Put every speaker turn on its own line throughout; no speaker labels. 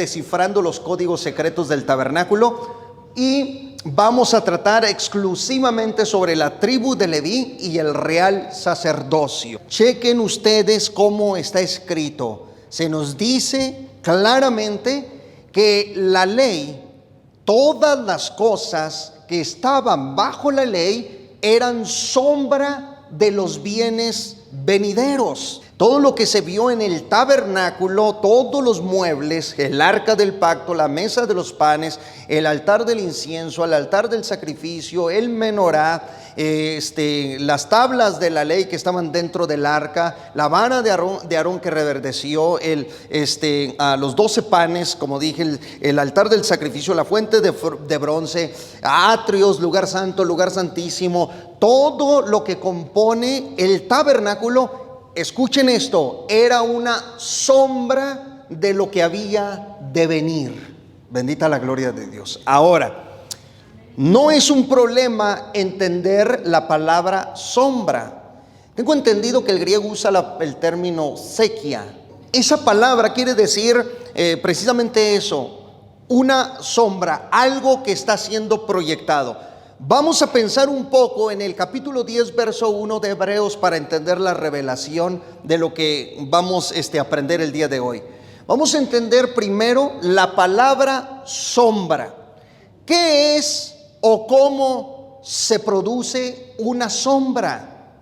descifrando los códigos secretos del tabernáculo y vamos a tratar exclusivamente sobre la tribu de Leví y el real sacerdocio. Chequen ustedes cómo está escrito. Se nos dice claramente que la ley, todas las cosas que estaban bajo la ley eran sombra de los bienes venideros. Todo lo que se vio en el tabernáculo, todos los muebles, el arca del pacto, la mesa de los panes, el altar del incienso, el altar del sacrificio, el menorá, las tablas de la ley que estaban dentro del arca, la vara de Aarón que reverdeció, los 12 panes, como dije, el altar del sacrificio, la fuente de bronce, atrios, lugar santo, lugar santísimo, todo lo que compone el tabernáculo. Escuchen esto, era una sombra de lo que había de venir. Bendita la gloria de Dios. Ahora, no es un problema entender la palabra sombra. Tengo entendido que el griego usa el término sequia. Esa palabra quiere decir precisamente eso, una sombra, algo que está siendo proyectado. Vamos a pensar un poco en el capítulo 10, verso 1 de Hebreos para entender la revelación de lo que vamos a aprender el día de hoy. Vamos a entender primero la palabra sombra. ¿Qué es o cómo se produce una sombra?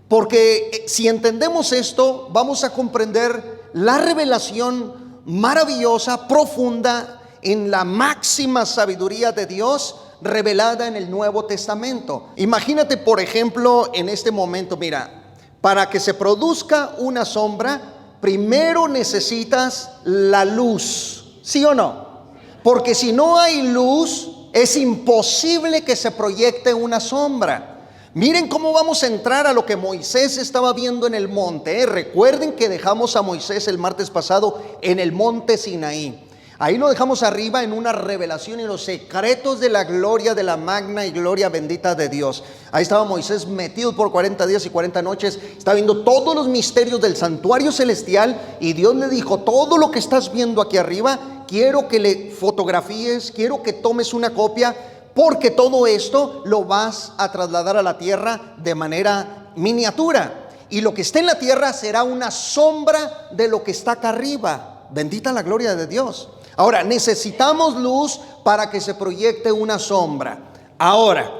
Porque si entendemos esto, vamos a comprender la revelación maravillosa, profunda, en la máxima sabiduría de Dios revelada en el Nuevo Testamento. Imagínate, por ejemplo, en este momento, mira, para que se produzca una sombra, primero necesitas la luz, ¿sí o no? Porque si no hay luz, es imposible que se proyecte una sombra. Miren cómo vamos a entrar a lo que Moisés estaba viendo en el monte. Recuerden que dejamos a Moisés el martes pasado en el monte Sinaí. Ahí lo dejamos arriba en una revelación y los secretos de la gloria, de la magna y gloria bendita de Dios. Ahí estaba Moisés metido por 40 días y 40 noches. Estaba viendo todos los misterios del santuario celestial. Y Dios le dijo, todo lo que estás viendo aquí arriba, quiero que le fotografíes, quiero que tomes una copia, porque todo esto lo vas a trasladar a la tierra de manera miniatura. Y lo que está en la tierra será una sombra de lo que está acá arriba. Bendita la gloria de Dios. Ahora, necesitamos luz para que se proyecte una sombra. Ahora,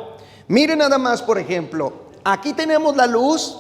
miren nada más, por ejemplo, aquí tenemos la luz,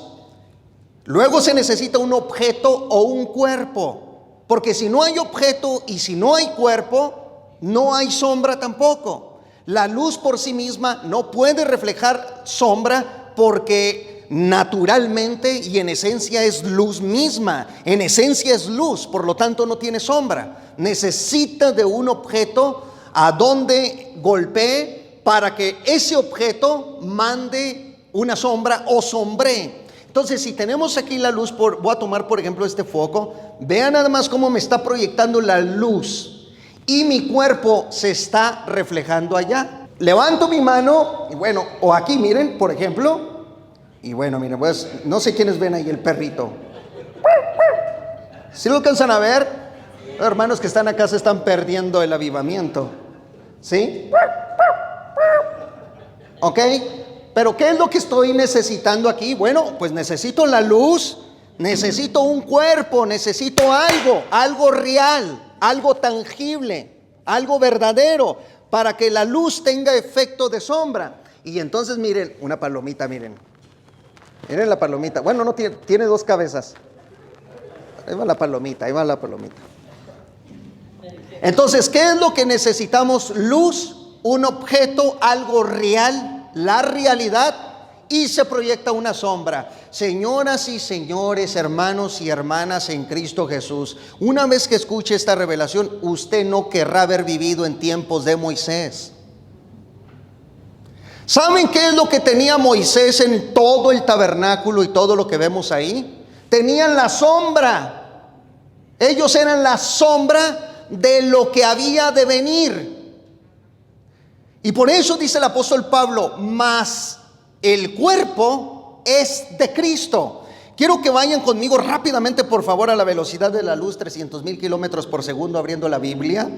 luego se necesita un objeto o un cuerpo, porque si no hay objeto y si no hay cuerpo, no hay sombra tampoco. La luz por sí misma no puede reflejar sombra porque naturalmente y en esencia es luz misma, en esencia es luz, por lo tanto no tiene sombra. Necesita de un objeto a donde golpee para que ese objeto mande una sombra o sombree. Entonces, si tenemos aquí la luz, voy a tomar por ejemplo este foco, vean nada más cómo me está proyectando la luz y mi cuerpo se está reflejando allá. Levanto mi mano y bueno, o aquí miren, por ejemplo. Y bueno, miren, pues no sé quiénes ven ahí el perrito. ¿Sí lo alcanzan a ver? Los hermanos que están acá se están perdiendo el avivamiento. ¿Sí? ¿Ok? Pero ¿qué es lo que estoy necesitando aquí? Bueno, pues necesito la luz, necesito un cuerpo, necesito algo real, algo tangible, algo verdadero, para que la luz tenga efecto de sombra. Y entonces miren, una palomita, miren la palomita. Bueno, no tiene dos cabezas. Ahí va la palomita, ahí va la palomita. Entonces, ¿qué es lo que necesitamos? Luz, un objeto, algo real, la realidad, y se proyecta una sombra. Señoras y señores, hermanos y hermanas en Cristo Jesús, una vez que escuche esta revelación, usted no querrá haber vivido en tiempos de Moisés. ¿Saben qué es lo que tenía Moisés en todo el tabernáculo y todo lo que vemos ahí? Tenían la sombra. Ellos eran la sombra de lo que había de venir. Y por eso dice el apóstol Pablo, mas el cuerpo es de Cristo. Quiero que vayan conmigo rápidamente, por favor, a la velocidad de la luz, 300,000 kilómetros por segundo, abriendo la Biblia.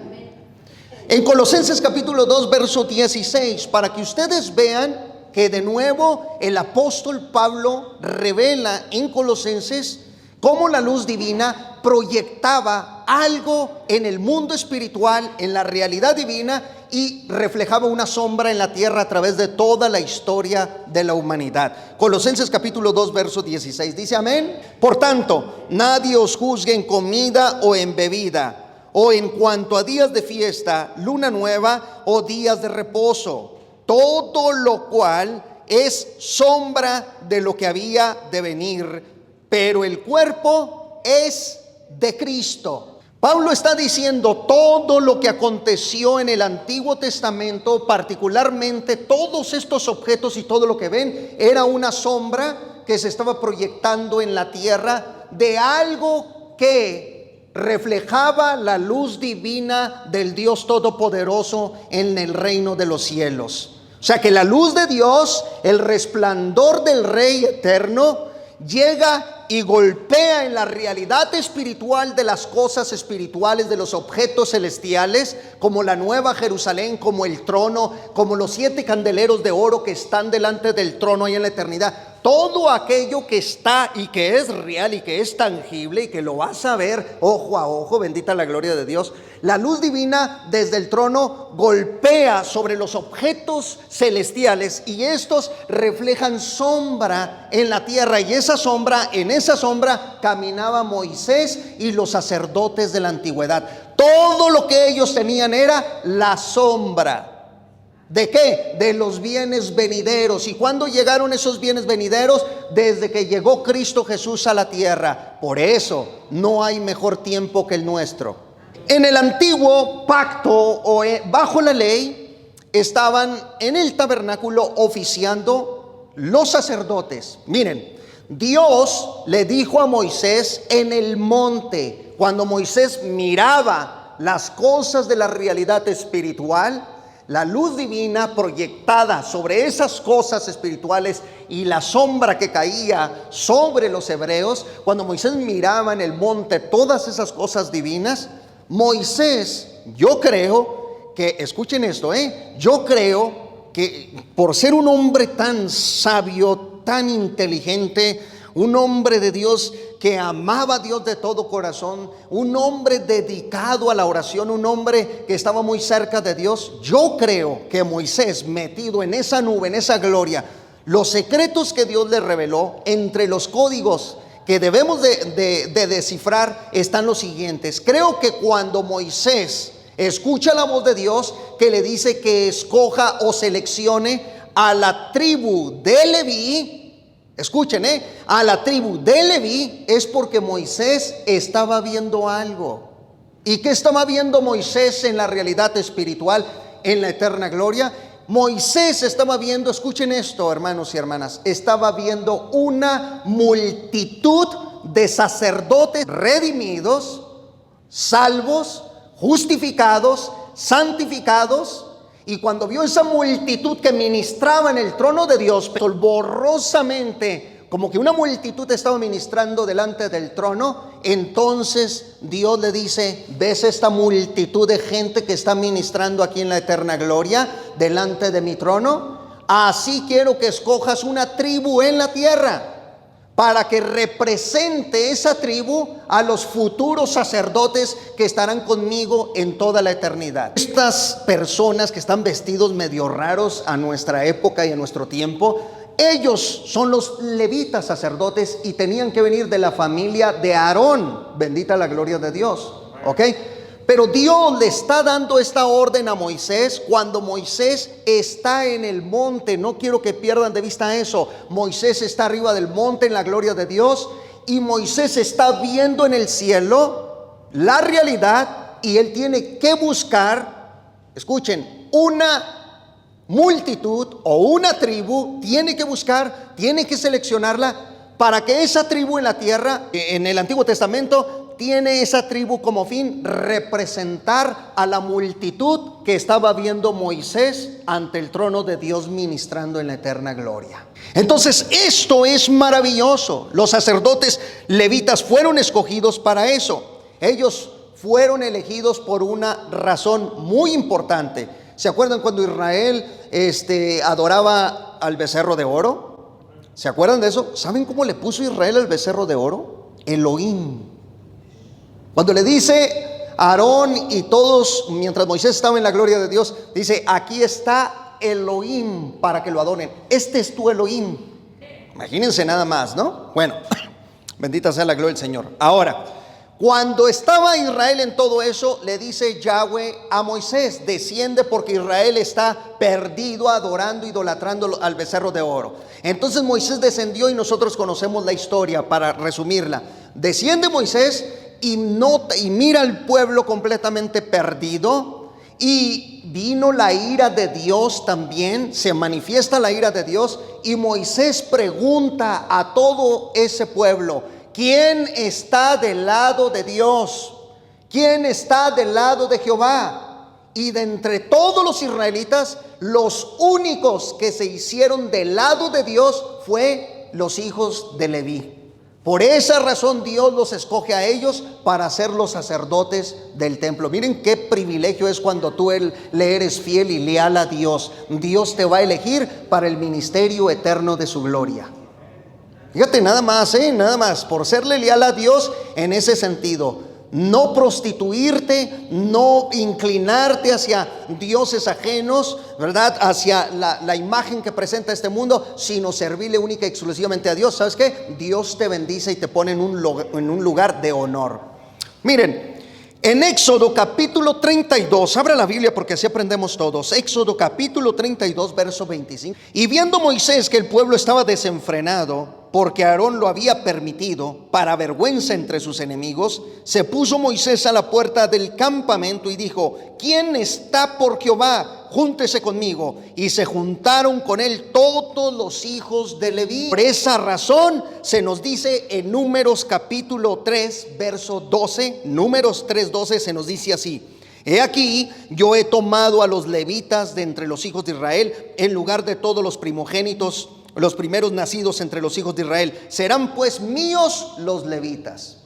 En Colosenses capítulo 2, verso 16, para que ustedes vean que de nuevo el apóstol Pablo revela en Colosenses cómo la luz divina proyectaba algo en el mundo espiritual, en la realidad divina, y reflejaba una sombra en la tierra a través de toda la historia de la humanidad. Colosenses capítulo 2, verso 16 dice: amén. Por tanto, nadie os juzgue en comida o en bebida, o en cuanto a días de fiesta, luna nueva o días de reposo, todo lo cual es sombra de lo que había de venir, pero el cuerpo es de Cristo. Pablo está diciendo todo lo que aconteció en el Antiguo Testamento, particularmente todos estos objetos y todo lo que ven, era una sombra que se estaba proyectando en la tierra de algo que reflejaba la luz divina del Dios Todopoderoso en el reino de los cielos. O sea que la luz de Dios, el resplandor del Rey eterno, llega y golpea en la realidad espiritual de las cosas espirituales, de los objetos celestiales, como la nueva Jerusalén, como el trono, como los 7 candeleros de oro que están delante del trono ahí en la eternidad. Todo aquello que está y que es real y que es tangible y que lo vas a ver ojo a ojo, bendita la gloria de Dios. La luz divina desde el trono golpea sobre los objetos celestiales y estos reflejan sombra en la tierra, y en esa sombra caminaba Moisés y los sacerdotes de la antigüedad. Todo lo que ellos tenían era la sombra. ¿De qué? De los bienes venideros. ¿Y cuándo llegaron esos bienes venideros? Desde que llegó Cristo Jesús a la tierra. Por eso no hay mejor tiempo que el nuestro. En el antiguo pacto o bajo la ley estaban en el tabernáculo oficiando los sacerdotes. Miren, Dios le dijo a Moisés en el monte, cuando Moisés miraba las cosas de la realidad espiritual, la luz divina proyectada sobre esas cosas espirituales y la sombra que caía sobre los hebreos, cuando Moisés miraba en el monte todas esas cosas divinas, Moisés, yo creo que, escuchen esto, yo creo que por ser un hombre tan sabio, tan inteligente, un hombre de Dios que amaba a Dios de todo corazón, un hombre dedicado a la oración, un hombre que estaba muy cerca de Dios, yo creo que Moisés, metido en esa nube, en esa gloria, los secretos que Dios le reveló, entre los códigos que debemos de descifrar están los siguientes. Creo que cuando Moisés escucha la voz de Dios que le dice que escoja o seleccione a la tribu de Leví, escuchen, a la tribu de Leví, es porque Moisés estaba viendo algo. ¿Y qué estaba viendo Moisés en la realidad espiritual, en la eterna gloria? Moisés estaba viendo, escuchen esto, hermanos y hermanas, estaba viendo una multitud de sacerdotes redimidos, salvos, justificados, santificados. Y cuando vio esa multitud que ministraba en el trono de Dios, borrosamente, como que una multitud estaba ministrando delante del trono, entonces Dios le dice: ¿ves esta multitud de gente que está ministrando aquí en la eterna gloria delante de mi trono? Así quiero que escojas una tribu en la tierra, para que represente esa tribu a los futuros sacerdotes que estarán conmigo en toda la eternidad. Estas personas que están vestidos medio raros a nuestra época y a nuestro tiempo, ellos son los levitas sacerdotes y tenían que venir de la familia de Aarón, bendita la gloria de Dios, ¿ok? Pero Dios le está dando esta orden a Moisés cuando Moisés está en el monte. No quiero que pierdan de vista eso. Moisés está arriba del monte en la gloria de Dios, y Moisés está viendo en el cielo la realidad, y él tiene que buscar, escuchen, una multitud o una tribu, tiene que buscar, tiene que seleccionarla para que esa tribu en la tierra, en el Antiguo Testamento, tiene esa tribu como fin representar a la multitud que estaba viendo Moisés ante el trono de Dios ministrando en la eterna gloria. Entonces esto es maravilloso. Los sacerdotes levitas fueron escogidos para eso. Ellos fueron elegidos por una razón muy importante. ¿Se acuerdan cuando Israel adoraba al becerro de oro? ¿Se acuerdan de eso? ¿Saben cómo le puso Israel al becerro de oro? Elohim. Cuando le dice a Aarón y todos, mientras Moisés estaba en la gloria de Dios, dice: aquí está Elohim para que lo adoren. Este es tu Elohim. Imagínense nada más, ¿no? Bueno, bendita sea la gloria del Señor. Ahora, cuando estaba Israel en todo eso, le dice Yahweh a Moisés: desciende porque Israel está perdido adorando, idolatrando al becerro de oro. Entonces Moisés descendió y nosotros conocemos la historia para resumirla. Desciende Moisés y mira al pueblo completamente perdido, y vino la ira de Dios también, se manifiesta la ira de Dios, y Moisés pregunta a todo ese pueblo: ¿quién está del lado de Dios? ¿Quién está del lado de Jehová? Y de entre todos los israelitas, los únicos que se hicieron del lado de Dios fue los hijos de Leví. Por esa razón Dios los escoge a ellos para ser los sacerdotes del templo. Miren qué privilegio es cuando tú le eres fiel y leal a Dios. Dios te va a elegir para el ministerio eterno de su gloria. Fíjate nada más, por serle leal a Dios en ese sentido. No prostituirte, no inclinarte hacia dioses ajenos, ¿verdad? Hacia la imagen que presenta este mundo, sino servirle única y exclusivamente a Dios. ¿Sabes qué? Dios te bendice y te pone en un lugar de honor. Miren, en Éxodo capítulo 32, abra la Biblia porque así aprendemos todos. Éxodo capítulo 32, verso 25. Y viendo Moisés que el pueblo estaba desenfrenado, porque Aarón lo había permitido, para vergüenza entre sus enemigos, se puso Moisés a la puerta del campamento y dijo: ¿quién está por Jehová? Júntese conmigo. Y se juntaron con él todos los hijos de Leví. Por esa razón se nos dice en Números capítulo 3, verso 12, Números 3:12, se nos dice así: he aquí, yo he tomado a los levitas de entre los hijos de Israel, en lugar de todos los primogénitos, los primeros nacidos entre los hijos de Israel. Serán pues míos los levitas.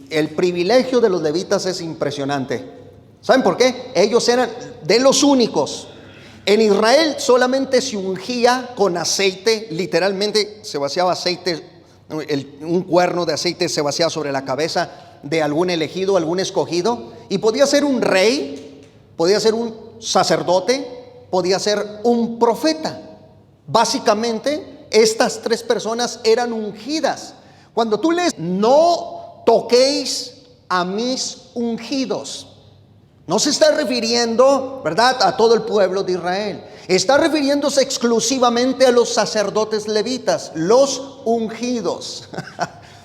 El privilegio de los levitas es impresionante. ¿Saben por qué? Ellos eran de los únicos. En Israel solamente se ungía con aceite, literalmente se vaciaba aceite, un cuerno de aceite se vaciaba sobre la cabeza de algún elegido, algún escogido, y podía ser un rey, podía ser un sacerdote, podía ser un profeta. Básicamente, estas tres personas eran ungidas. Cuando tú lees: no toquéis a mis ungidos, no se está refiriendo, ¿verdad?, a todo el pueblo de Israel. Está refiriéndose exclusivamente a los sacerdotes levitas, los ungidos.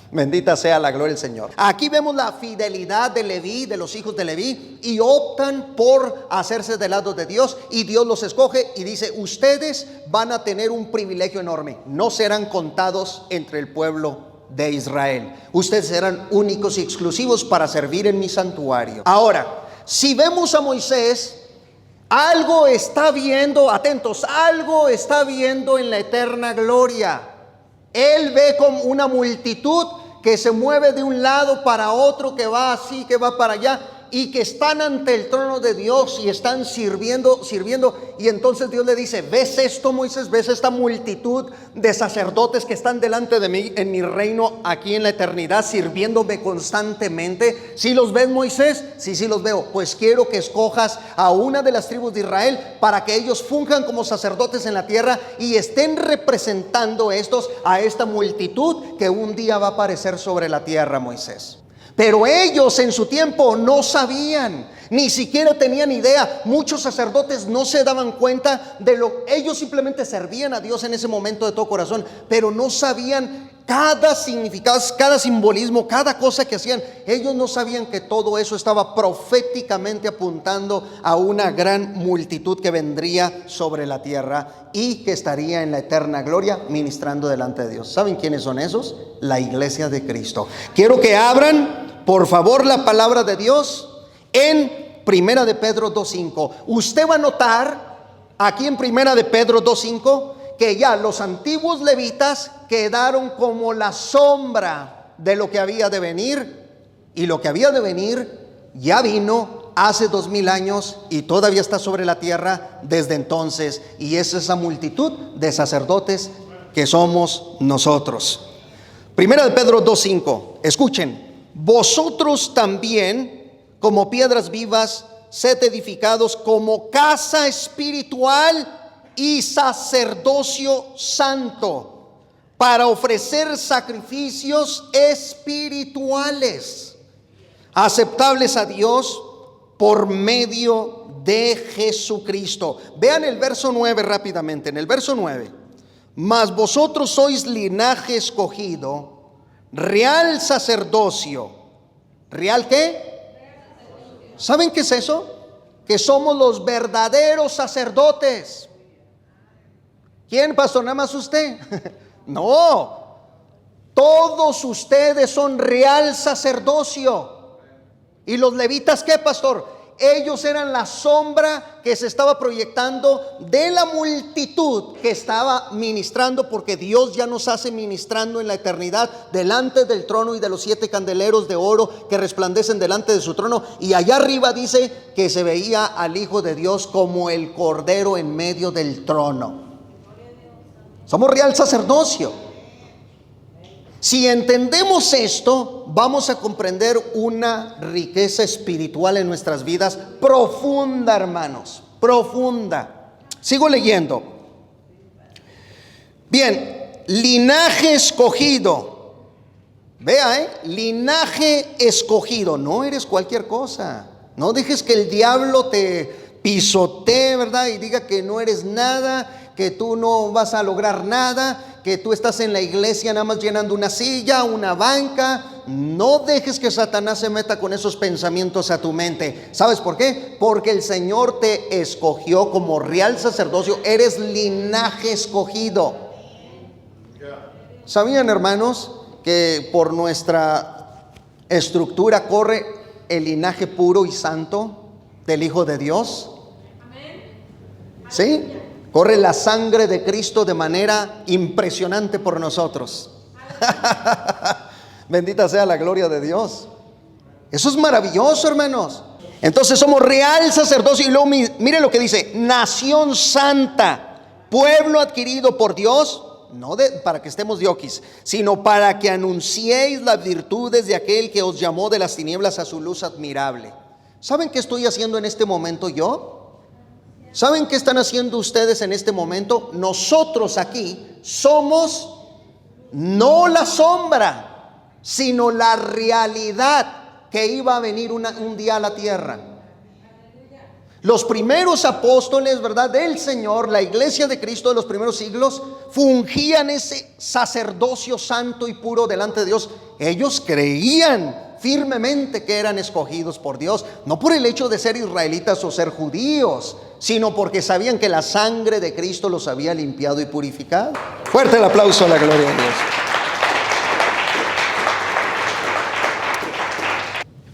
Bendita sea la gloria del Señor. Aquí vemos la fidelidad de Leví, de los hijos de Leví, y optan por hacerse del lado de Dios, y Dios los escoge y dice: ustedes van a tener un privilegio enorme, no serán contados entre el pueblo de Israel, ustedes serán únicos y exclusivos para servir en mi santuario. Ahora, si vemos a Moisés, algo está viendo, atentos, algo está viendo en la eterna gloria. Él ve como una multitud que se mueve de un lado para otro, que va así, que va para allá, y que están ante el trono de Dios y están sirviendo. Y entonces Dios le dice: ¿ves esto, Moisés? ¿Ves esta multitud de sacerdotes que están delante de mí en mi reino aquí en la eternidad, sirviéndome constantemente? ¿Sí los ves, Moisés? Sí los veo. Pues quiero que escojas a una de las tribus de Israel para que ellos funjan como sacerdotes en la tierra y estén representando a esta multitud que un día va a aparecer sobre la tierra, Moisés. Pero ellos en su tiempo no sabían, ni siquiera tenían idea. Muchos sacerdotes no se daban cuenta de ellos simplemente servían a Dios en ese momento de todo corazón, pero no sabían cada significado, cada simbolismo, cada cosa que hacían. Ellos no sabían que todo eso estaba proféticamente apuntando a una gran multitud que vendría sobre la tierra y que estaría en la eterna gloria ministrando delante de Dios. ¿Saben quiénes son esos? La iglesia de Cristo. Quiero que abran, por favor, la palabra de Dios en Primera de Pedro 2:5. Usted va a notar aquí en Primera de Pedro 2:5 que ya los antiguos levitas quedaron como la sombra de lo que había de venir, y lo que había de venir ya vino hace 2000 años y todavía está sobre la tierra desde entonces, y es esa multitud de sacerdotes que somos nosotros. Primera de Pedro 2:5, escuchen: vosotros también, como piedras vivas, sed edificados como casa espiritual y sacerdocio santo, para ofrecer sacrificios espirituales aceptables a Dios por medio de Jesucristo. Vean el verso 9 rápidamente. En el verso 9: mas vosotros sois linaje escogido, real sacerdocio. ¿Real qué? ¿Saben qué es eso? Que somos los verdaderos sacerdotes. ¿Quién, pastor? ¿Nada más usted? No, todos ustedes son real sacerdocio. ¿Y los levitas qué, pastor? Ellos eran la sombra que se estaba proyectando de la multitud que estaba ministrando, porque Dios ya nos hace ministrando en la eternidad delante del trono y de los 7 candeleros de oro que resplandecen delante de su trono. Y allá arriba dice que se veía al Hijo de Dios como el Cordero en medio del trono. Somos real sacerdocio. Si entendemos esto, vamos a comprender una riqueza espiritual en nuestras vidas profunda, hermanos, profunda. Sigo leyendo. Bien, linaje escogido. Vea, linaje escogido. No eres cualquier cosa. No dejes que el diablo te pisotee, ¿verdad? Y diga que no eres nada, que tú no vas a lograr nada, que tú estás en la iglesia nada más llenando una silla, una banca. No dejes que Satanás se meta con esos pensamientos a tu mente. ¿Sabes por qué? Porque el Señor te escogió como real sacerdocio. Eres linaje escogido. ¿Sabían, hermanos, que por nuestra estructura corre el linaje puro y santo del Hijo de Dios? ¿Sí? Corre la sangre de Cristo de manera impresionante por nosotros. Bendita sea la gloria de Dios. Eso es maravilloso, hermanos. Entonces somos real sacerdocio. Y luego miren lo que dice: nación santa, pueblo adquirido por Dios, no para que estemos dioquis, sino para que anunciéis las virtudes de aquel que os llamó de las tinieblas a su luz admirable. ¿Saben qué estoy haciendo en este momento yo? ¿Saben qué están haciendo ustedes en este momento? Nosotros aquí somos no la sombra, sino la realidad que iba a venir un día a la tierra. Los primeros apóstoles, ¿verdad?, del Señor, la iglesia de Cristo de los primeros siglos, fungían ese sacerdocio santo y puro delante de Dios. Ellos creían firmemente que eran escogidos por Dios, no por el hecho de ser israelitas o ser judíos, sino porque sabían que la sangre de Cristo los había limpiado y purificado. Fuerte el aplauso a la gloria de Dios.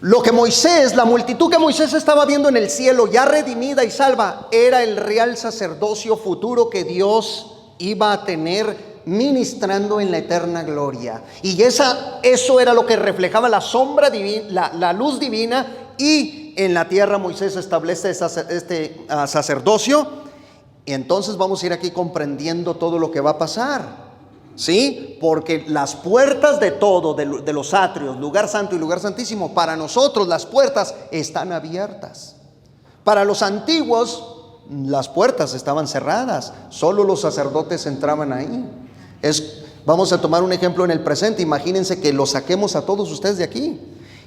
Lo que Moisés, la multitud que Moisés estaba viendo en el cielo, ya redimida y salva, era el real sacerdocio futuro que Dios iba a tener ministrando en la eterna gloria. Y eso era lo que reflejaba la sombra divina, la luz divina. Y en la tierra Moisés establece este sacerdocio. Y entonces vamos a ir aquí comprendiendo todo lo que va a pasar, ¿sí? Porque las puertas de todo, de los atrios, lugar santo y lugar santísimo, para nosotros las puertas están abiertas. Para los antiguos las puertas estaban cerradas, solo los sacerdotes entraban ahí. Vamos a tomar un ejemplo en el presente. Imagínense que los saquemos a todos ustedes de aquí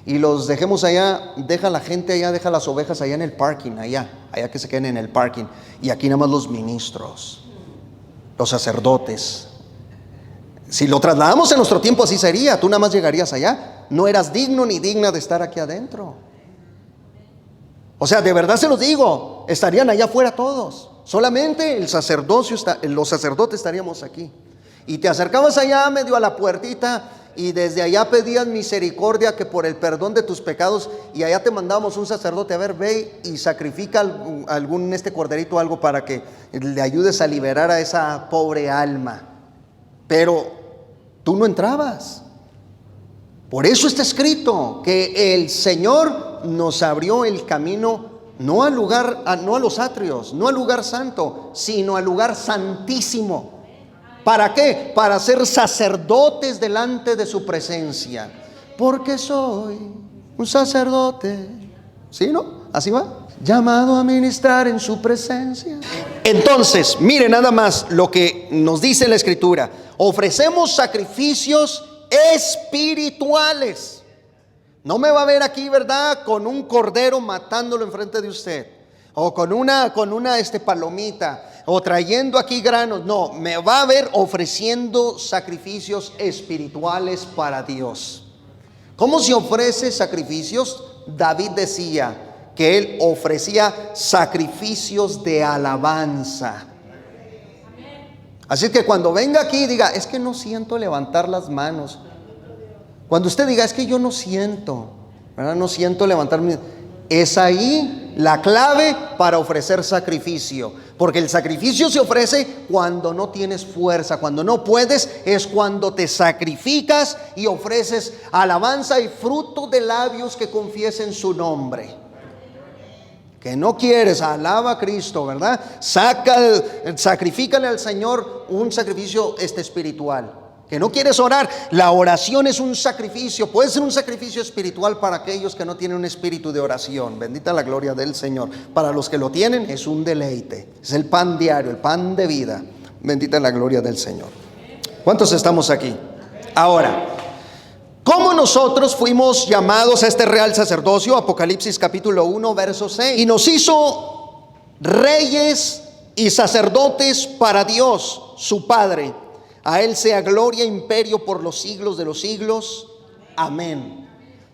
y los dejemos allá. Deja la gente allá, deja las ovejas allá en el parking, allá que se queden en el parking, y aquí nada más los ministros, los sacerdotes, Si lo trasladamos en nuestro tiempo, así sería. Tú nada más llegarías allá. No eras digno ni digna de estar aquí adentro. O sea, de verdad se los digo, estarían allá afuera todos. Solamente el sacerdocio, los sacerdotes estaríamos aquí. Y te acercabas allá medio a la puertita y desde allá pedías misericordia, que por el perdón de tus pecados, y allá te mandábamos un sacerdote, a ver, ve y sacrifica algún corderito o algo para que le ayudes a liberar a esa pobre alma. Pero tú no entrabas. Por eso está escrito que el Señor nos abrió el camino, no al lugar, no a los atrios, no al lugar santo, sino al lugar santísimo. ¿Para qué? Para ser sacerdotes delante de su presencia. Porque soy un sacerdote. ¿Sí, no? ¿Así va? Llamado a ministrar en su presencia. Entonces, mire nada más lo que nos dice la Escritura. Ofrecemos sacrificios espirituales. No me va a ver aquí, ¿verdad?, con un cordero matándolo enfrente de usted, o con una palomita, o trayendo aquí granos. No, me va a ver ofreciendo sacrificios espirituales para Dios. ¿Cómo se ofrece sacrificios? David decía que él ofrecía sacrificios de alabanza. Así que cuando venga aquí diga, es que no siento levantar las manos. Cuando usted diga, es que yo no siento, ¿verdad? No siento levantar mis... Es ahí la clave para ofrecer sacrificio. Porque el sacrificio se ofrece cuando no tienes fuerza, cuando no puedes, es cuando te sacrificas y ofreces alabanza y fruto de labios que confiesen su nombre. Que no quieres, alaba a Cristo, ¿verdad? Sacrifícale al Señor un sacrificio espiritual. Que no quieres orar, la oración es un sacrificio. Puede ser un sacrificio espiritual para aquellos que no tienen un espíritu de oración. Bendita la gloria del Señor. Para los que lo tienen es un deleite. Es el pan diario, el pan de vida. Bendita la gloria del Señor. ¿Cuántos estamos aquí? Ahora, ¿cómo nosotros fuimos llamados a este real sacerdocio? Apocalipsis capítulo 1, verso 6. Y nos hizo reyes y sacerdotes para Dios, su Padre. A Él sea gloria e imperio por los siglos de los siglos. Amén.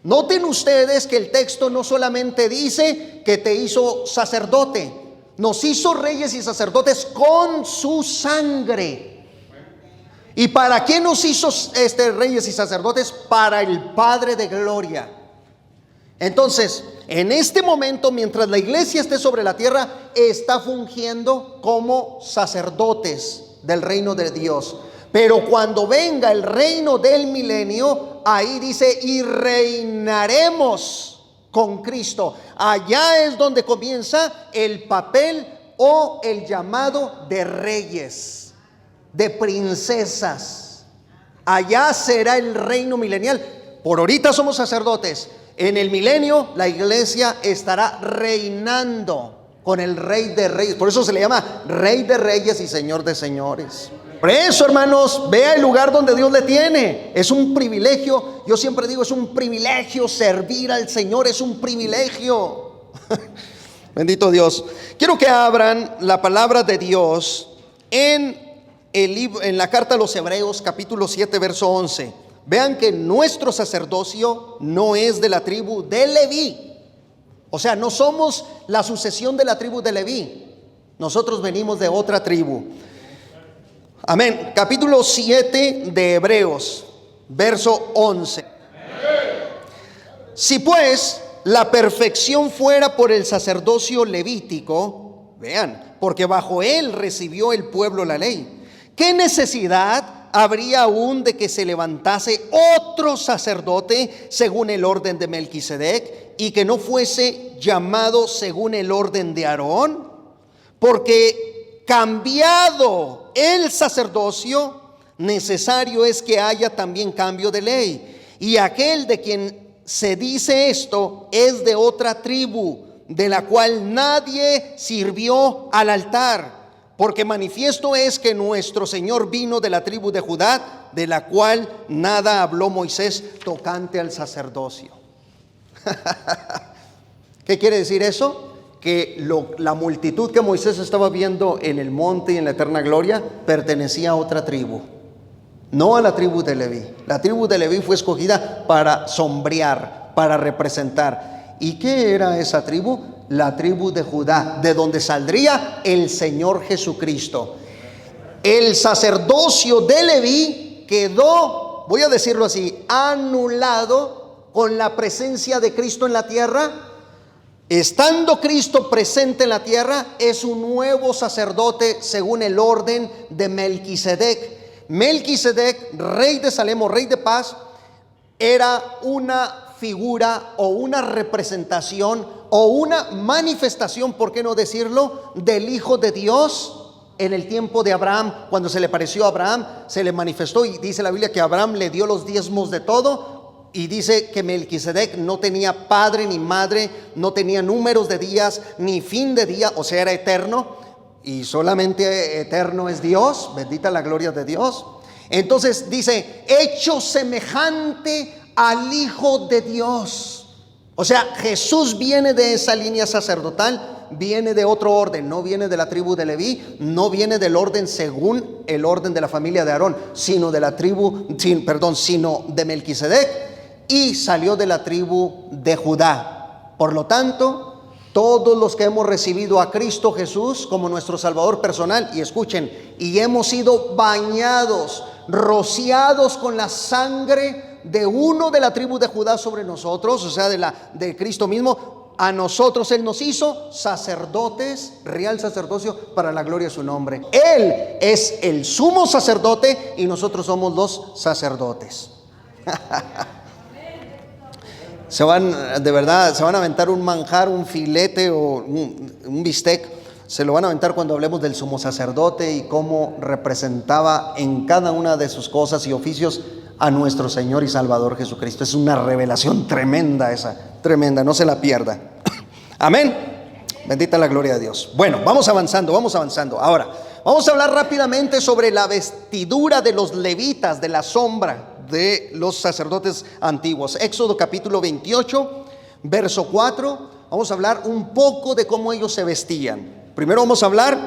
Noten ustedes que el texto no solamente dice que te hizo sacerdote, nos hizo reyes y sacerdotes con su sangre. ¿Y para qué nos hizo reyes y sacerdotes? Para el Padre de gloria. Entonces, en este momento, mientras la iglesia esté sobre la tierra, está fungiendo como sacerdotes del reino de Dios. Pero cuando venga el reino del milenio, ahí dice, y reinaremos con Cristo. Allá es donde comienza el papel o el llamado de reyes, de princesas. Allá será el reino milenial. Por ahorita somos sacerdotes. En el milenio la iglesia estará reinando con el Rey de Reyes. Por eso se le llama Rey de Reyes y Señor de Señores. Por eso, hermanos, vea el lugar donde Dios le tiene. Es un privilegio. Yo siempre digo, es un privilegio servir al Señor. Es un privilegio. Bendito Dios. Quiero que abran la palabra de Dios en la carta a los Hebreos, capítulo 7, verso 11. Vean que nuestro sacerdocio no es de la tribu de Leví. O sea, no somos la sucesión de la tribu de Leví. Nosotros venimos de otra tribu. Amén. Capítulo 7 de Hebreos, verso 11. Si pues la perfección fuera por el sacerdocio levítico, vean, porque bajo él recibió el pueblo la ley, ¿qué necesidad habría aún de que se levantase otro sacerdote según el orden de Melquisedec y que no fuese llamado según el orden de Aarón? Porque cambiado el sacerdocio, necesario es que haya también cambio de ley. Y aquel de quien se dice esto es de otra tribu, de la cual nadie sirvió al altar. Porque manifiesto es que nuestro Señor vino de la tribu de Judá, de la cual nada habló Moisés tocante al sacerdocio. ¿Qué quiere decir eso? Que la multitud que Moisés estaba viendo en el monte y en la eterna gloria pertenecía a otra tribu. no a la tribu de Leví. La tribu de Leví fue escogida para sombrear, para representar. ¿Y qué era esa tribu? La tribu de Judá, de donde saldría el Señor Jesucristo. El sacerdocio de Leví quedó, voy a decirlo así, anulado con la presencia de Cristo en la tierra. Estando Cristo presente en la tierra, es un nuevo sacerdote según el orden de Melquisedec. Melquisedec, rey de Salem o rey de paz, era una figura o una representación o una manifestación, ¿por qué no decirlo?, del Hijo de Dios. En el tiempo de Abraham, cuando se le pareció a Abraham, se le manifestó, y dice la Biblia que Abraham le dio los diezmos de todo. Y dice que Melquisedec no tenía padre ni madre, no tenía números de días ni fin de día, o sea, era eterno, y solamente eterno es Dios. Bendita la gloria de Dios. Entonces dice, hecho semejante al Hijo de Dios. O sea, Jesús viene de esa línea sacerdotal, viene de otro orden, no viene de la tribu de Leví, no viene del orden según el orden de la familia de Aarón, sino de la tribu, sino de Melquisedec, y salió de la tribu de Judá. Por lo tanto, todos los que hemos recibido a Cristo Jesús como nuestro Salvador personal, y escuchen, y hemos sido bañados, rociados con la sangre de uno de la tribu de Judá sobre nosotros, o sea, de Cristo mismo, a nosotros Él nos hizo sacerdotes, real sacerdocio para la gloria de su nombre. Él es el sumo sacerdote y nosotros somos los sacerdotes. De verdad, se van a aventar un manjar, un filete o un bistec. Se lo van a aventar cuando hablemos del sumo sacerdote y cómo representaba en cada una de sus cosas y oficios a nuestro Señor y Salvador Jesucristo. Es una revelación tremenda esa, tremenda, no se la pierda. Amén. Bendita la gloria de Dios. Bueno, vamos avanzando. Ahora, vamos a hablar rápidamente sobre la vestidura de los levitas, de la sombra de los sacerdotes antiguos. Éxodo capítulo 28, verso 4. Vamos a hablar un poco de cómo ellos se vestían. Primero vamos a hablar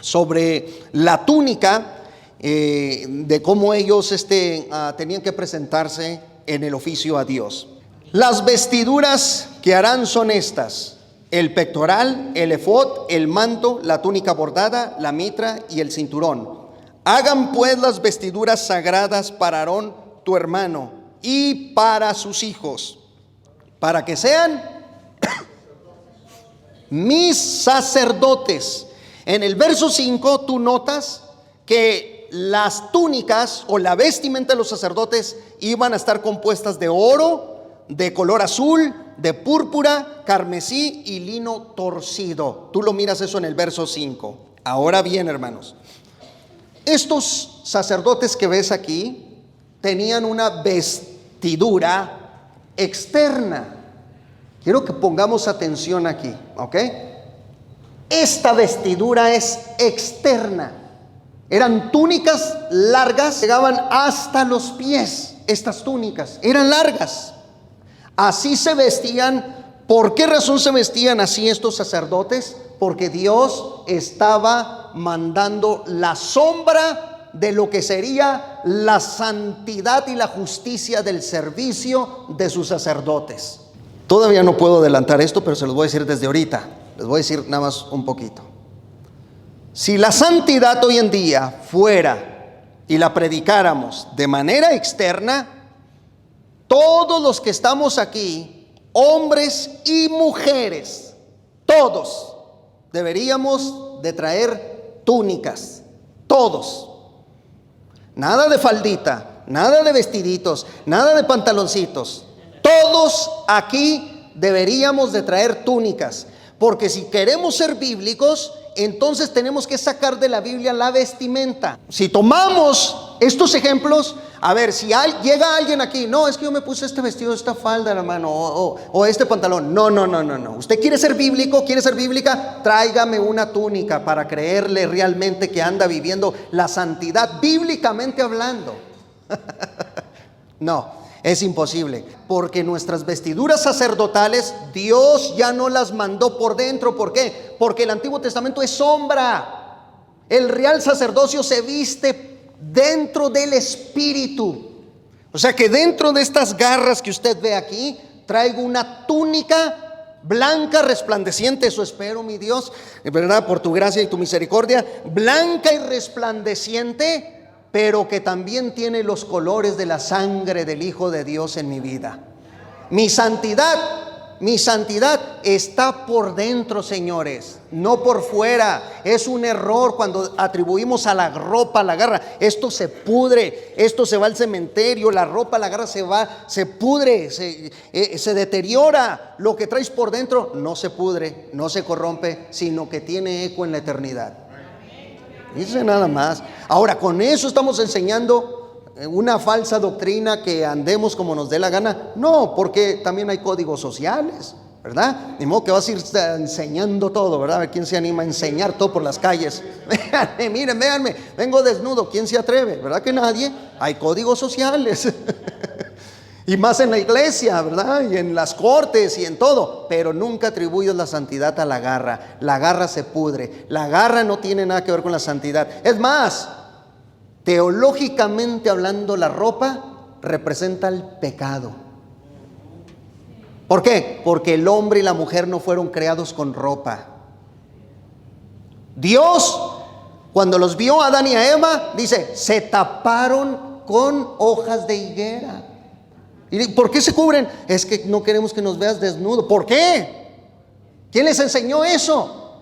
sobre la túnica, de cómo ellos tenían que presentarse en el oficio a Dios. Las vestiduras que harán son estas: el pectoral, el efod, el manto, la túnica bordada, la mitra y el cinturón. Hagan pues las vestiduras sagradas para Aarón tu hermano y para sus hijos, para que sean mis sacerdotes. En el verso 5 tú notas que las túnicas o la vestimenta de los sacerdotes iban a estar compuestas de oro, de color azul, de púrpura, carmesí y lino torcido. Tú lo miras eso en el verso 5. Ahora bien, hermanos, estos sacerdotes que ves aquí tenían una vestidura externa. Quiero que pongamos atención aquí, ¿ok? Esta vestidura es externa. Eran túnicas largas, llegaban hasta los pies. Estas túnicas eran largas. Así se vestían. ¿Por qué razón se vestían así estos sacerdotes? Porque Dios estaba mandando la sombra de lo que sería la santidad y la justicia del servicio de sus sacerdotes. Todavía no puedo adelantar esto, pero se los voy a decir desde ahorita. Les voy a decir nada más un poquito. Si la santidad hoy en día fuera y la predicáramos de manera externa, todos los que estamos aquí, hombres y mujeres, todos deberíamos de traer túnicas, todos. Nada de faldita, nada de vestiditos, nada de pantaloncitos. Todos aquí deberíamos de traer túnicas, porque si queremos ser bíblicos, entonces tenemos que sacar de la Biblia la vestimenta. Si tomamos estos ejemplos, a ver, si llega alguien aquí, no, es que yo me puse este vestido, esta falda, hermano, o este pantalón. No. Usted quiere ser bíblico, quiere ser bíblica, tráigame una túnica para creerle realmente que anda viviendo la santidad, bíblicamente hablando. No. Es imposible, porque nuestras vestiduras sacerdotales Dios ya no las mandó por dentro. ¿Por qué? Porque el Antiguo Testamento es sombra. El real sacerdocio se viste dentro del espíritu. O sea que dentro de estas garras que usted ve aquí, traigo una túnica blanca resplandeciente, eso espero, mi Dios, ¿verdad? Por tu gracia y tu misericordia, blanca y resplandeciente, pero que también tiene los colores de la sangre del Hijo de Dios en mi vida. Mi santidad está por dentro, señores, no por fuera. Es un error cuando atribuimos a la ropa, a la garra. Esto se pudre, esto se va al cementerio, la ropa, la garra se pudre, se deteriora. Lo que traes por dentro no se pudre, no se corrompe, sino que tiene eco en la eternidad. Dice nada más. Ahora, con eso estamos enseñando una falsa doctrina que andemos como nos dé la gana. No, porque también hay códigos sociales, ¿verdad? Ni modo que vas a ir enseñando todo, ¿verdad? A ver quién se anima a enseñar todo por las calles. Miren, véanme, vengo desnudo, ¿quién se atreve? ¿Verdad que nadie? Hay códigos sociales. Y más en la iglesia, ¿verdad? Y en las cortes y en todo. Pero nunca atribuyas la santidad a la garra. La garra se pudre. La garra no tiene nada que ver con la santidad. Es más, teológicamente hablando, la ropa representa el pecado. ¿Por qué? Porque el hombre y la mujer no fueron creados con ropa. Dios, cuando los vio a Adán y a Eva, dice, se taparon con hojas de higuera. ¿Y por qué se cubren? Es que no queremos que nos veas desnudo. ¿Por qué? ¿Quién les enseñó eso?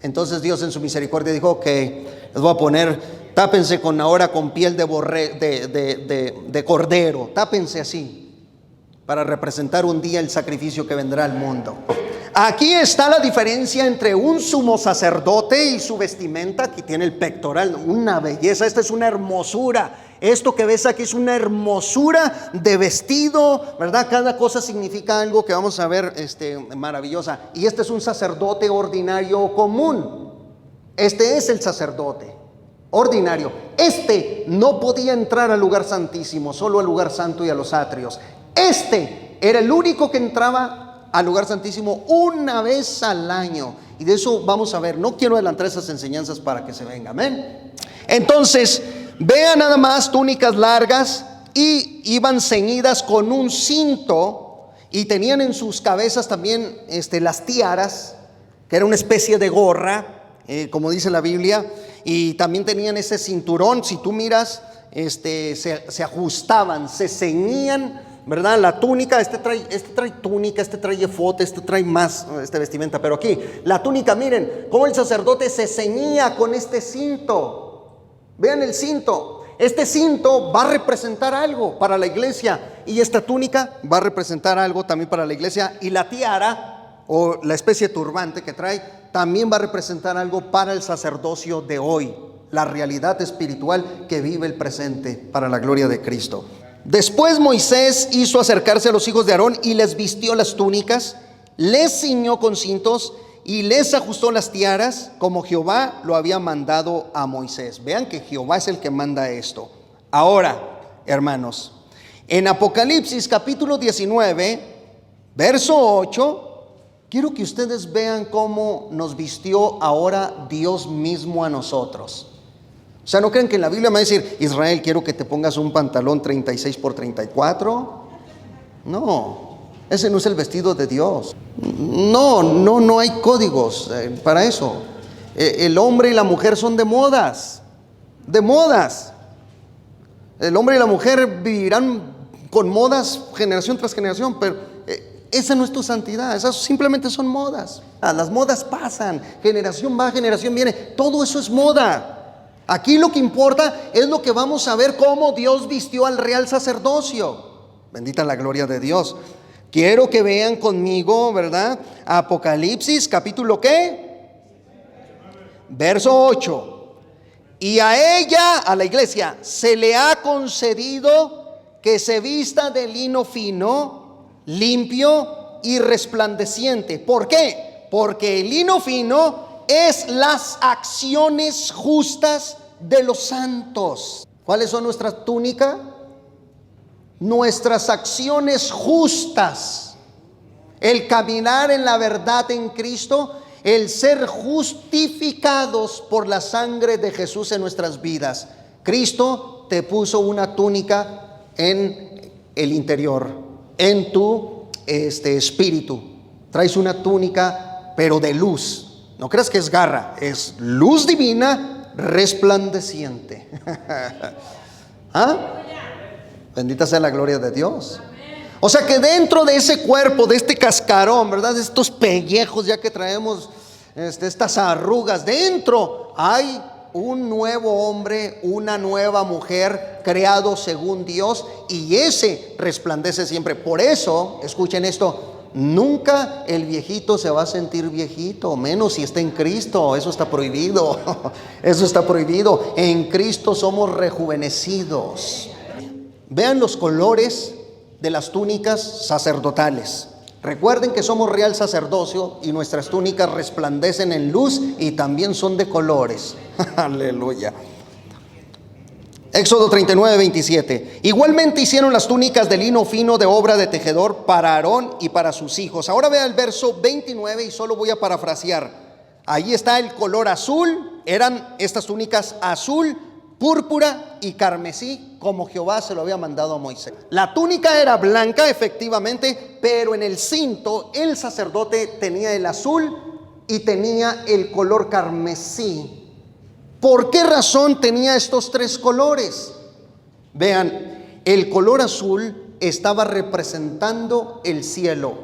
Entonces Dios en su misericordia dijo, ok, les voy a poner, tápense ahora con piel de cordero, tápense así, para representar un día el sacrificio que vendrá al mundo. Aquí está la diferencia entre un sumo sacerdote y su vestimenta. Aquí tiene el pectoral, una belleza, esta es una hermosura. Esto que ves aquí es una hermosura de vestido, ¿verdad? Cada cosa significa algo que vamos a ver maravillosa. Y este es un sacerdote ordinario común. Este es el sacerdote ordinario. Este no podía entrar al lugar santísimo, solo al lugar santo y a los atrios. Este era el único que entraba al lugar santísimo una vez al año. Y de eso vamos a ver. No quiero adelantar esas enseñanzas para que se venga. Amén. Entonces, vean nada más, túnicas largas y iban ceñidas con un cinto y tenían en sus cabezas también las tiaras, que era una especie de gorra, como dice la Biblia, y también tenían ese cinturón. Si tú miras, se ajustaban, se ceñían, ¿verdad? La túnica, este trae túnica, este trae efote, este trae más vestimenta, pero aquí la túnica, miren cómo el sacerdote se ceñía con este cinto. Vean el cinto. Este cinto va a representar algo para la iglesia, y esta túnica va a representar algo también para la iglesia, y la tiara o la especie de turbante que trae también va a representar algo para el sacerdocio de hoy, la realidad espiritual que vive el presente para la gloria de Cristo. Después Moisés hizo acercarse a los hijos de Aarón y les vistió las túnicas, les ciñó con cintos y les ajustó las tiaras, como Jehová lo había mandado a Moisés. Vean que Jehová es el que manda esto. Ahora, hermanos, en Apocalipsis capítulo 19, verso 8, quiero que ustedes vean cómo nos vistió ahora Dios mismo a nosotros. O sea, no crean que en la Biblia me va a decir, Israel, quiero que te pongas un pantalón 36 por 34. No, ese no es el vestido de Dios. No hay códigos para eso. El hombre y la mujer son de modas. El hombre y la mujer vivirán con modas generación tras generación, pero esa no es tu santidad. Esas simplemente son modas. Las modas pasan, generación va, generación viene. Todo eso es moda. Aquí lo que importa es lo que vamos a ver, cómo Dios vistió al real sacerdocio. Bendita la gloria de Dios. Quiero que vean conmigo, ¿verdad? Apocalipsis, capítulo ¿qué? Verso 8. Y a ella, a la iglesia, se le ha concedido que se vista de lino fino, limpio y resplandeciente. ¿Por qué? Porque el lino fino es las acciones justas de los santos. ¿Cuáles son nuestras túnicas? Nuestras acciones justas, el caminar en la verdad en Cristo, el ser justificados por la sangre de Jesús en nuestras vidas. Cristo te puso una túnica en el interior, en tu espíritu. Traes una túnica, pero de luz. No creas que es garra, es luz divina resplandeciente. ¿Ah? Bendita sea la gloria de Dios. O sea que dentro de ese cuerpo, de este cascarón, ¿verdad? De estos pellejos ya que traemos, estas arrugas, dentro hay un nuevo hombre, una nueva mujer creado según Dios, y ese resplandece siempre. Por eso, escuchen esto, nunca el viejito se va a sentir viejito, menos si está en Cristo. Eso está prohibido. Eso está prohibido. En Cristo somos rejuvenecidos. Vean los colores de las túnicas sacerdotales. Recuerden que somos real sacerdocio y nuestras túnicas resplandecen en luz y también son de colores. Aleluya. Éxodo 39:27. Igualmente hicieron las túnicas de lino fino de obra de tejedor para Aarón y para sus hijos. Ahora vea el verso 29 y solo voy a parafrasear. Ahí está el color azul. Eran estas túnicas azul, púrpura y carmesí, como Jehová se lo había mandado a Moisés. La túnica era blanca, efectivamente, pero en el cinto el sacerdote tenía el azul y tenía el color carmesí. ¿Por qué razón tenía estos tres colores? Vean, el color azul estaba representando el cielo.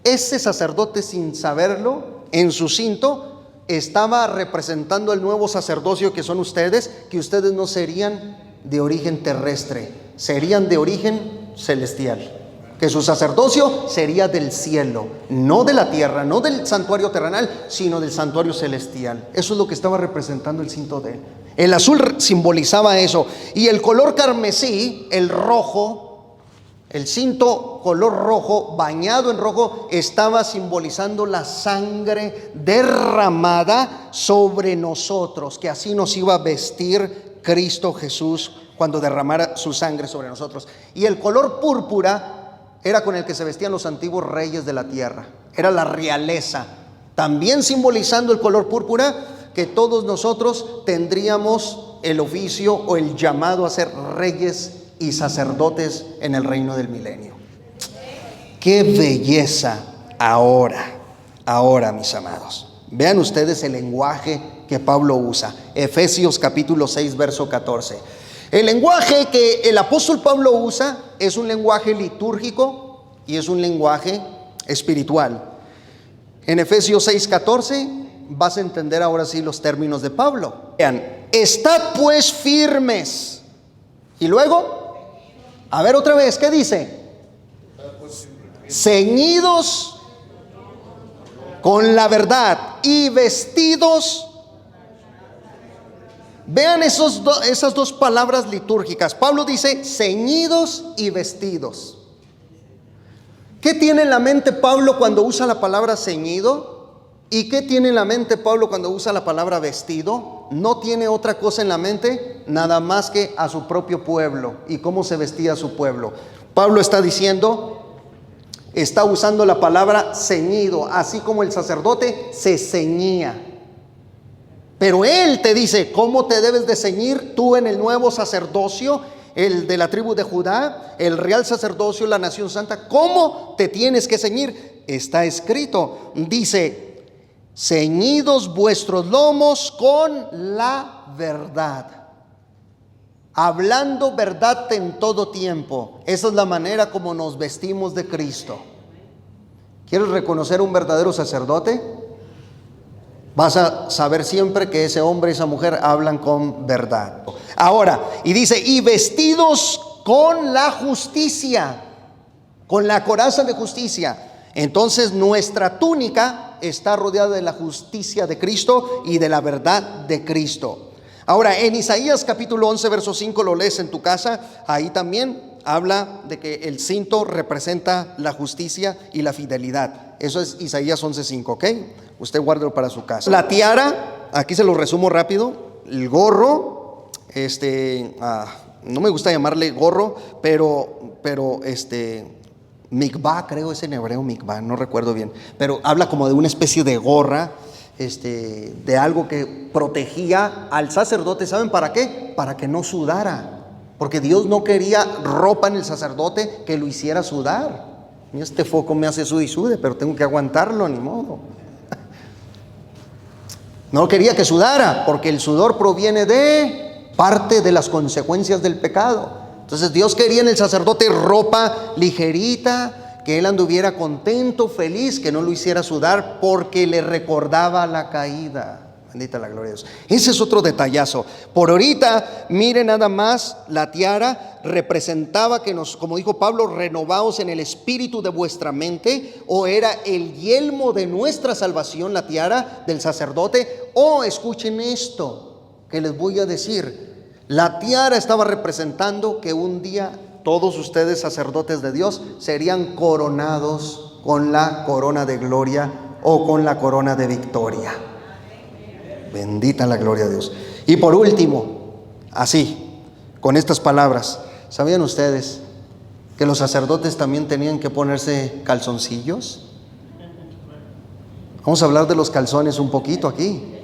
Ese sacerdote, sin saberlo, en su cinto estaba representando el nuevo sacerdocio que son ustedes, que ustedes no serían de origen terrestre, serían de origen celestial, que su sacerdocio sería del cielo, no de la tierra, no del santuario terrenal, sino del santuario celestial. Eso es lo que estaba representando el cinto de él. El azul simbolizaba eso, y el color carmesí, el rojo, el cinto color rojo, bañado en rojo, estaba simbolizando la sangre derramada sobre nosotros, que así nos iba a vestir Cristo Jesús cuando derramara su sangre sobre nosotros. Y el color púrpura era con el que se vestían los antiguos reyes de la tierra, era la realeza, también simbolizando el color púrpura, que todos nosotros tendríamos el oficio o el llamado a ser reyes y sacerdotes en el reino del milenio. ¡Qué belleza! Ahora, mis amados, vean ustedes el lenguaje que Pablo usa. Efesios capítulo 6, verso 14. El lenguaje que el apóstol Pablo usa es un lenguaje litúrgico y es un lenguaje espiritual. En Efesios 6, 14 vas a entender ahora sí los términos de Pablo. Vean, estad pues firmes. Y luego, a ver otra vez, ¿qué dice? Ceñidos con la verdad y vestidos. Vean esas dos palabras litúrgicas. Pablo dice ceñidos y vestidos. ¿Qué tiene en la mente Pablo cuando usa la palabra ceñido? ¿Y qué tiene en la mente Pablo cuando usa la palabra vestido? No tiene otra cosa en la mente nada más que a su propio pueblo y cómo se vestía su pueblo. Pablo está diciendo, está usando la palabra ceñido, así como el sacerdote se ceñía. Pero él te dice cómo te debes de ceñir tú en el nuevo sacerdocio, el de la tribu de Judá, el real sacerdocio, la nación santa. ¿Cómo te tienes que ceñir? Está escrito, dice, ceñidos vuestros lomos con la verdad, hablando verdad en todo tiempo. Esa es la manera como nos vestimos de Cristo. ¿Quieres reconocer un verdadero sacerdote? Vas a saber siempre que ese hombre y esa mujer hablan con verdad. Ahora, y dice, y vestidos con la justicia, con la coraza de justicia. Entonces nuestra túnica está rodeada de la justicia de Cristo y de la verdad de Cristo. Ahora, en Isaías capítulo 11, verso 5, lo lees en tu casa. Ahí también habla de que el cinto representa la justicia y la fidelidad. Eso es Isaías 11:5, ¿ok? Usted guárdelo para su casa. La tiara, aquí se lo resumo rápido. El gorro, no me gusta llamarle gorro, pero mikvah, creo es en hebreo mikvah, no recuerdo bien, pero habla como de una especie de gorra. de algo que protegía al sacerdote. ¿Saben para qué? Para que no sudara. Porque Dios no quería ropa en el sacerdote que lo hiciera sudar. Y este foco me hace sude y sude, pero tengo que aguantarlo, ni modo. No quería que sudara, porque el sudor proviene de parte de las consecuencias del pecado. Entonces Dios quería en el sacerdote ropa ligerita, que él anduviera contento, feliz, que no lo hiciera sudar, porque le recordaba la caída. Bendita la gloria de Dios. Ese es otro detallazo. Por ahorita, mire nada más, la tiara representaba que nos, como dijo Pablo, renovaos en el espíritu de vuestra mente, o era el yelmo de nuestra salvación, la tiara del sacerdote, o escuchen esto que les voy a decir. La tiara estaba representando que un día todos ustedes, sacerdotes de Dios, serían coronados con la corona de gloria o con la corona de victoria. Bendita la gloria de Dios. Y por último, así, con estas palabras, ¿sabían ustedes que los sacerdotes también tenían que ponerse calzoncillos? Vamos a hablar de los calzones un poquito aquí.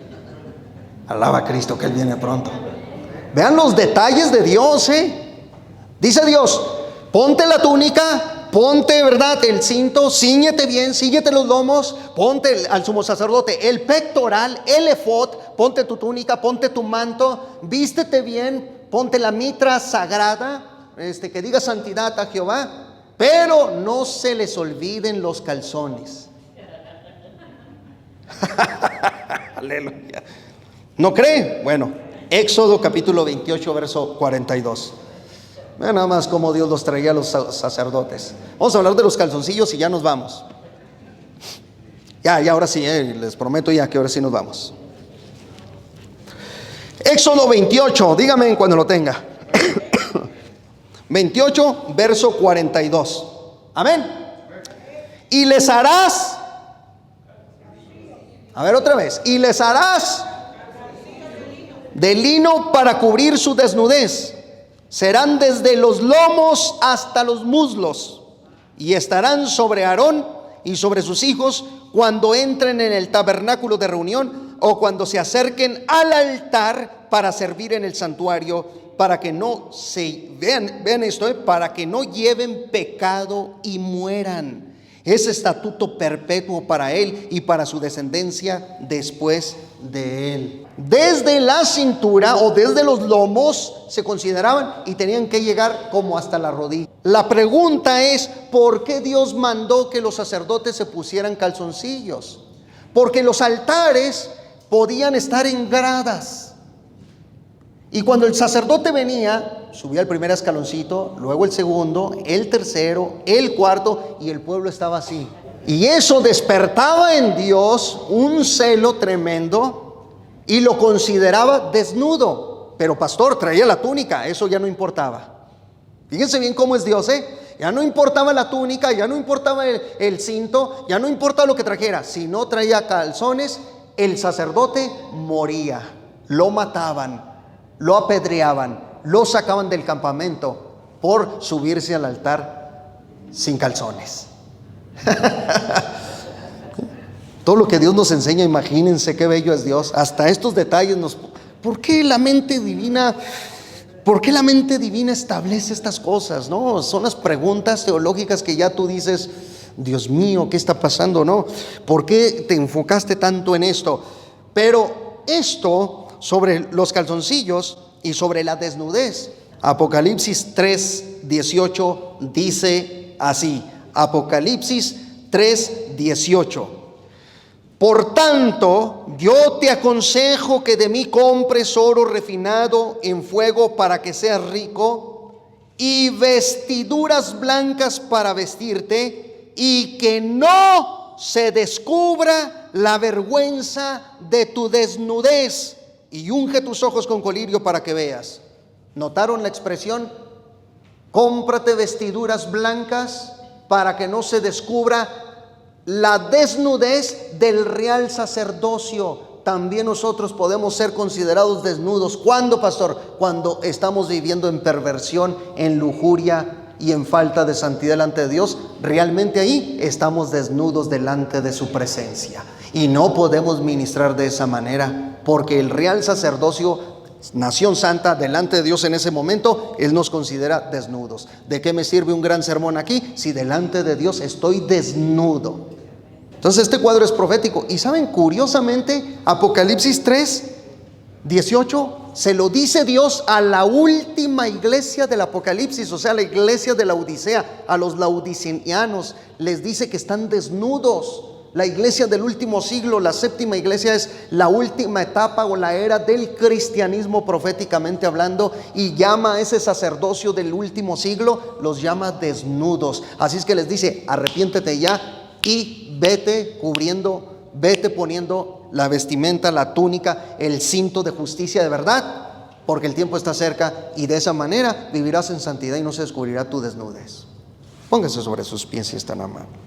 Alaba a Cristo que Él viene pronto. Vean los detalles de Dios, Dice Dios, ponte la túnica, ponte, ¿verdad?, el cinto, cíñete bien, cíñete los lomos, ponte al sumo sacerdote el pectoral, el efod, ponte tu túnica, ponte tu manto, vístete bien, ponte la mitra sagrada, que diga santidad a Jehová, pero no se les olviden los calzones. Aleluya. ¿No cree? Bueno, Éxodo capítulo 28, verso 42. Vean nada más cómo Dios los traía a los sacerdotes. Vamos a hablar de los calzoncillos y ya nos vamos. Ya ahora sí, les prometo ya que ahora sí nos vamos. Éxodo 28, dígame cuando lo tenga. 28, verso 42. Amén. Y les harás, a ver otra vez, y les harás de lino para cubrir su desnudez. Serán desde los lomos hasta los muslos, y estarán sobre Aarón y sobre sus hijos cuando entren en el tabernáculo de reunión o cuando se acerquen al altar para servir en el santuario, para que no se vean esto, para que no lleven pecado y mueran. Es estatuto perpetuo para él y para su descendencia después de él. Desde la cintura o desde los lomos se consideraban y tenían que llegar como hasta la rodilla. La pregunta es, ¿por qué Dios mandó que los sacerdotes se pusieran calzoncillos? Porque los altares podían estar en gradas. Y cuando el sacerdote venía, subía el primer escaloncito, luego el segundo, el tercero, el cuarto, y el pueblo estaba así. Y eso despertaba en Dios un celo tremendo y lo consideraba desnudo. Pero pastor, traía la túnica, eso ya no importaba. Fíjense bien cómo es Dios, ya no importaba la túnica, ya no importaba el cinto, ya no importaba lo que trajera. Si no traía calzones, el sacerdote moría, lo mataban, lo apedreaban, lo sacaban del campamento por subirse al altar sin calzones. Todo lo que Dios nos enseña, imagínense qué bello es Dios. Hasta estos detalles ¿por qué la mente divina establece estas cosas? No, son las preguntas teológicas que ya tú dices, Dios mío, ¿qué está pasando? No, ¿por qué te enfocaste tanto en esto? Pero esto sobre los calzoncillos y sobre la desnudez, Apocalipsis 3:18 dice así. Apocalipsis 3:18. Por tanto, yo te aconsejo que de mí compres oro refinado en fuego para que seas rico, y vestiduras blancas para vestirte, y que no se descubra la vergüenza de tu desnudez, y unge tus ojos con colirio para que veas. ¿Notaron la expresión? Cómprate vestiduras blancas para que no se descubra la desnudez del real sacerdocio. También nosotros podemos ser considerados desnudos. ¿Cuándo, pastor? Cuando estamos viviendo en perversión, en lujuria, y en falta de santidad delante de Dios, realmente ahí estamos desnudos delante de su presencia. Y no podemos ministrar de esa manera, porque el real sacerdocio, nación santa, delante de Dios en ese momento, Él nos considera desnudos. ¿De qué me sirve un gran sermón aquí si delante de Dios estoy desnudo? Entonces este cuadro es profético. Y saben, curiosamente, Apocalipsis 3:18 se lo dice Dios a la última iglesia del Apocalipsis, o sea, la iglesia de la Odisea, a los laodiceanos, les dice que están desnudos. La iglesia del último siglo, la séptima iglesia, es la última etapa o la era del cristianismo proféticamente hablando, y llama a ese sacerdocio del último siglo, los llama desnudos. Así es que les dice: arrepiéntete ya y vete cubriendo, vete poniendo la vestimenta, la túnica, el cinto de justicia de verdad, porque el tiempo está cerca, y de esa manera vivirás en santidad y no se descubrirá tu desnudez. Póngase sobre sus pies si están amables.